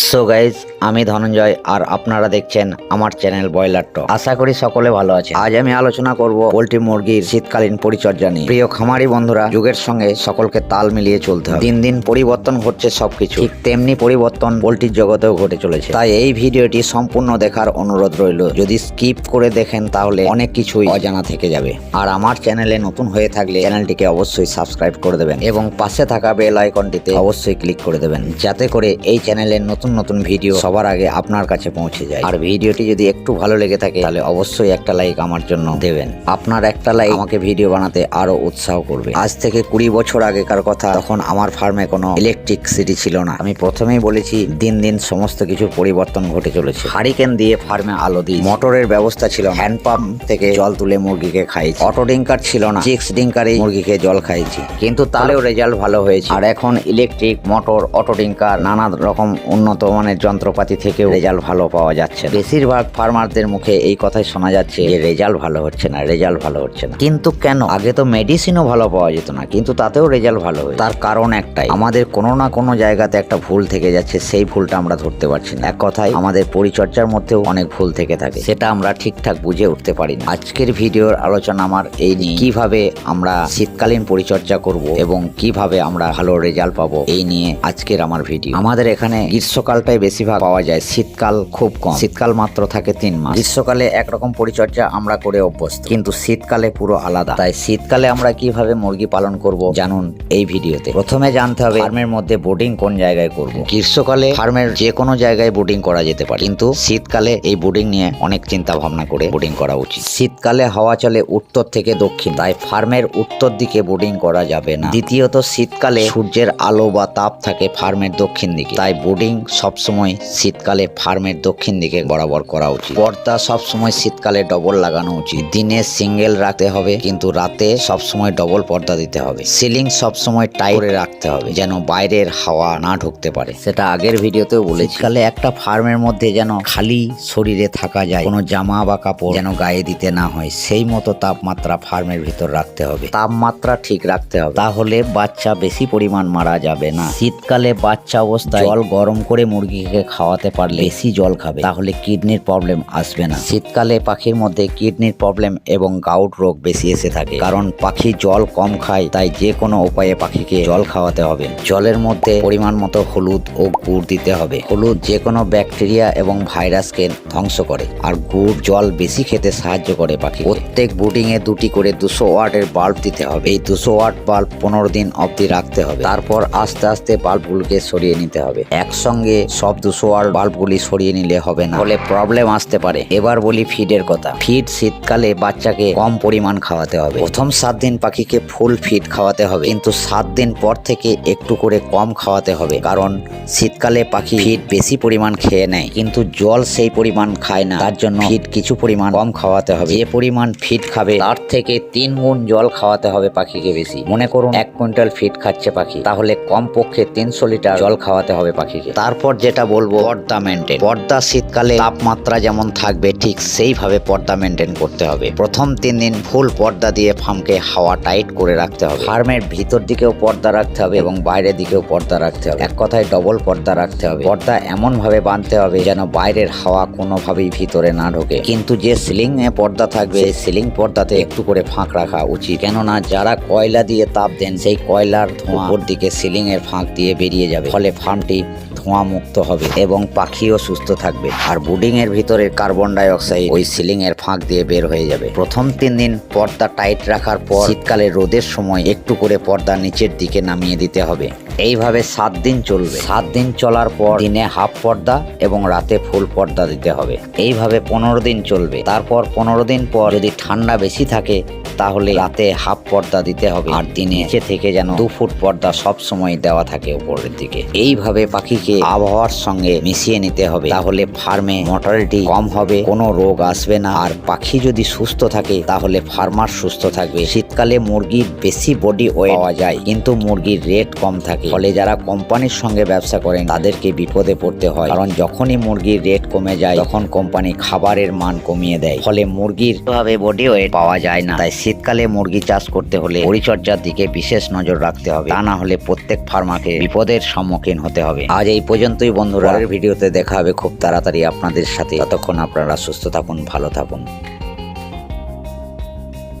So guys, আমি ধনঞ্জয় আর আপনারা দেখছেন আমার চ্যানেল ব্রয়লার টক। আশা করি সকলে ভালো আছে। আজ আমি আলোচনা করব পোল্ট্রি মুরগির শীতকালীন পরিচর্যা নিয়ে। প্রিয় খামারি বন্ধুরা, যুগের সঙ্গে সকলকে তাল মিলিয়ে চলতে হবে। দিন দিন পরিবর্তন ঘটছে সবকিছু, ঠিক তেমনি পরিবর্তন পোল্ট্রির জগতেও ঘটে চলেছে। তাই এই ভিডিওটি সম্পূর্ণ দেখার অনুরোধ রইল। যদি স্কিপ করে দেখেন তাহলে অনেক কিছুই অজানা থেকে যাবে। আর আমার চ্যানেলে নতুন হয়ে থাকলে চ্যানেলটিকে অবশ্যই সাবস্ক্রাইব করে দেবেন এবং পাশে থাকা বেল আইকনটিতে অবশ্যই ক্লিক করে দেবেন, যাতে করে এই চ্যানেলের নতুন নতুন ভিডিও সবার আগে আপনার কাছে পৌঁছে যায়। আর ভিডিওটি যদি একটু ভালো লেগে থাকে তাহলে অবশ্যই একটা লাইক আমার জন্য দেবেন। আপনার একটা লাইক আমাকে ভিডিও বানাতে আরো উৎসাহ করবে। আজ থেকে 20 বছর আগেকার কথা, তখন আমার ফার্মে কোনো ইলেকট্রিসিটি ছিল না। আমি প্রথমেই বলেছি, দিন দিন সমস্ত কিছুর পরিবর্তন ঘটে চলেছে। হারিকেন দিয়ে ফার্মে আলো দিই, মোটরের ব্যবস্থা ছিল, হ্যান্ড পাম্প থেকে জল তুলে মুরগিকে খাইছি, অটো ডিঙ্কার ছিল না, চিক্স ডিঙ্কারে মুরগিকে জল খাইছি, কিন্তু তাহলেও রেজাল্ট ভালো হয়েছে। আর এখন ইলেকট্রিক মোটর, অটো ডিঙ্কার, নানা রকম উন্নত মানের যন্ত্রপাতি থেকেও রেজাল্ট ভালো পাওয়া যাচ্ছে। বেশিরভাগ ফার্মারদের মুখে এই কথাই শোনা যাচ্ছে যে রেজাল্ট ভালো হচ্ছে না, রেজাল্ট ভালো হচ্ছে না। কিন্তু কেন? আগে তো মেডিসিনও ভালো পাওয়া যেত না, কিন্তু তাতেও রেজাল্ট ভালো হয়। তার কারণ একটাই, আমাদের কোনো না কোনো জায়গাতে একটা ভুল থেকে যাচ্ছে, সেই ভুলটা আমরা ধরতে পারছি না। এক কথায় আমাদের পরিচর্যার মধ্যেও অনেক ভুল থেকে থাকে, সেটা আমরা ঠিকঠাক বুঝে উঠতে পারি না। আজকের ভিডিওর আলোচনা আমার এই নিয়ে, কিভাবে আমরা শীতকালীন পরিচর্যা করব এবং কিভাবে আমরা ভালো রেজাল্ট পাবো, এই নিয়ে আজকের আমার ভিডিও। আমাদের এখানে গ্রীষ্মকালটাই বেশিরভাগ পাওয়া যায়, শীতকাল খুব কম। শীতকাল মাত্র থাকে 3 মাস। গ্রীষ্মকালে একরকম পরিচর্যা আমরা করে অভ্যস্ত, কিন্তু শীতকালে পুরো আলাদা। তাই শীতকালে আমরা কিভাবে মুরগি পালন করব জানুন এই ভিডিওতে। প্রথমে জানতে হবে ফার্মের মধ্যে বোর্ডিং কোন জায়গায় করব। গ্রীষ্মকালে ফার্মের যে কোনো জায়গায় বোর্ডিং করা যেতে পারে, কিন্তু শীতকালে এই বোর্ডিং নিয়ে অনেক চিন্তা ভাবনা করে বোর্ডিং করা উচিত। শীতকালে হাওয়া চলে উত্তর থেকে দক্ষিণ, তাই ফার্মের উত্তর দিকে বোর্ডিং করা যাবে না। দ্বিতীয়ত, শীতকালে সূর্যের আলো বা তাপ থাকে ফার্মের দক্ষিণ দিকে, তাই বোর্ডিং সবসময় শীতকালে ফার্মের দক্ষিণ দিকে বরাবর করা উচিত। পর্দা সবসময় শীতকালে ডবল লাগানো উচিত। দিনে সিঙ্গেল রাখতে হবে, কিন্তু রাতে সবসময় ডবল পর্দা দিতে হবে। সিলিং সবসময় টাইট করে রাখতে হবে, যেন বাইরের হাওয়া না ঢুকতে পারে। সেটা আগের ভিডিওতেও বলেছি। শীতকালে একটা ফার্মের মধ্যে যেন খালি শরীরে থাকা যায়, কোনো জামা বা কাপড় যেন গায়ে দিতে না হয়, সেই মতো তাপমাত্রা ফার্মের ভিতর রাখতে হবে। তাপমাত্রা ঠিক রাখতে হবে, তাহলে বাচ্চা বেশি পরিমাণ মারা যাবে না। শীতকালে বাচ্চা অবস্থায় জল গরম করে মুরগিকে খাওয়াতে পারলে বেশি জল খাবে, তাহলে কিডনির প্রবলেম আসবে না। শীতকালে পাখির মধ্যে কিডনির প্রবলেম এবং গাউট রোগ বেশি এসে থাকে, কারণ পাখি জল কম খায়। তাই যে কোনো উপায়ে পাখিকে জল খাওয়াতে হবে। জলের মধ্যে পরিমাণ মতো হলুদ ও গুড় দিতে হবে। হলুদ যে কোনো ব্যাকটেরিয়া এবং ভাইরাসকে ধ্বংস করে, আর গুড় জল বেশি খেতে সাহায্য করে পাখি। প্রত্যেক বোর্ডিং এ 2টি করে 200 ওয়াটের বাল্ব দিতে হবে। এই 200 ওয়াট বাল্ব 15 দিন অবধি রাখতে হবে। তারপর আস্তে আস্তে বাল্বগুলোকে সরিয়ে নিতে হবে। একসঙ্গে সব 200 ওয়াট বাল্বগুলি সরিয়ে নিলে হবে না, হলে প্রবলেম আসতে পারে। এবার বলি ফিডের কথা। ফিড শীতকালে বাচ্চাকে কম পরিমাণ খাওয়াতে হবে। প্রথম 7 দিন পাখিকে ফুল ফিড খাওয়াতে হবে, কিন্তু 7 দিন পর থেকে একটু করে কম খাওয়াতে হবে, কারণ শীতকালে পাখি ফিড বেশি পরিমাণ খেয়ে নেয়, কিন্তু জল সেই পরিমাণ খায় না। তার জন্য ফিড কিছু পরিমাণ কম খাওয়াতে হবে। যে পরিমাণ ফিড খাবে তার থেকে 3 গুণ জল খাওয়াতে হবে পাখিকে বেশি। মনে করুন 1 কুইন্টাল ফিড খাচ্ছে পাখি, তাহলে কমপক্ষে 300 লিটার জল খাওয়াতে হবে পাখিকে। তারপর যেটা বলবো, পর্দা মেনটেন। পর্দা শীতকালে তাপমাত্রা যেমন থাকবে ঠিক সেইভাবে পর্দা মেনটেন করতে হবে। প্রথম 3 দিন ফুল পর্দা দিয়ে ফার্মকে হাওয়া টাইট করে রাখতে হবে। ফার্মের ভিতর দিকেও পর্দা রাখতে হবে এবং বাইরের দিকেও পর্দা রাখতে হবে। এক কথায় ডবল পর্দা রাখতে হবে। পর্দা এমন ভাবে বাঁধতে হবে যেন বাইরের হাওয়া কোনোভাবেই ভিতরে না ঢোকে। কিন্তু যে সিলিং এ পর্দা থাকবে, সেই সিলিং পর্দাতে একটু করে ফাঁক রাখা উচিত, কেননা যারা কয়লা দিয়ে তাপ দেন, সেই কয়লার ধোঁয়া উপর দিকে সিলিং এর ফাঁক দিয়ে বেরিয়ে যাবে, ফলে ফার্মটি ধোঁয়া মুক্ত হবে এবং পাখিও সুস্থ থাকবে। আর বোর্ডিং এর ভিতরে কার্বন ডাই অক্সাইড ওই সিলিং এর ফাঁক দিয়ে বের হয়ে যাবে। প্রথম 3 দিন পর্দা টাইট রাখার পর শীতকালে রোদের সময় একটু করে পর্দা নিচের দিকে নামিয়ে দিতে হবে। এইভাবে 7 দিন চলবে। 7 দিন চলার পর দিনে হাফ পর্দা এবং রাতে ফুল পর্দা দিতে হবে। এইভাবে 15 দিন চলবে। তারপর 15 দিন পর যদি ঠান্ডা বেশি থাকে, তাহলে রাতে হাফ পর্দা দিতে হবে, আর দিনে নিচে থেকে যেন 2 ফুট পর্দা সব সময় দেওয়া থাকে উপরের দিকে। এইভাবে পাখিকে আবহাওয়ার সঙ্গে মিশিয়ে নিতে হবে, তাহলে ফার্মে মর্টালিটি কম হবে, কোনো রোগ আসবে না। আর পাখি যদি সুস্থ থাকে তাহলে ফার্মার সুস্থ থাকবে। শীতকালে মুরগির বেশি বডি ওয়েট পাওয়া যায়, কিন্তু মুরগির রেট কম থাকে, ফলে যারা কোম্পানির সঙ্গে ব্যবসা করেন তাদেরকে বিপদে পড়তে হয়, কারণ যখনই মুরগির রেট কমে যায় তখন কোম্পানি খাবারের মান কমিয়ে দেয়, ফলে মুরগির ভাবে বডি ওয়েট পাওয়া যায় না। তাই শীতকালে মুরগি চাষ করতে হলে পরিচর্যার দিকে বিশেষ নজর রাখতে হবে, তা না হলে প্রত্যেক ফার্মাকে বিপদের সম্মুখীন হতে হবে। আজ এই পর্যন্তই বন্ধুরা, পরের ভিডিওতে দেখা হবে খুব তাড়াতাড়ি আপনাদের সাথে। ততক্ষণ আপনারা সুস্থ থাকুন, ভালো থাকুন।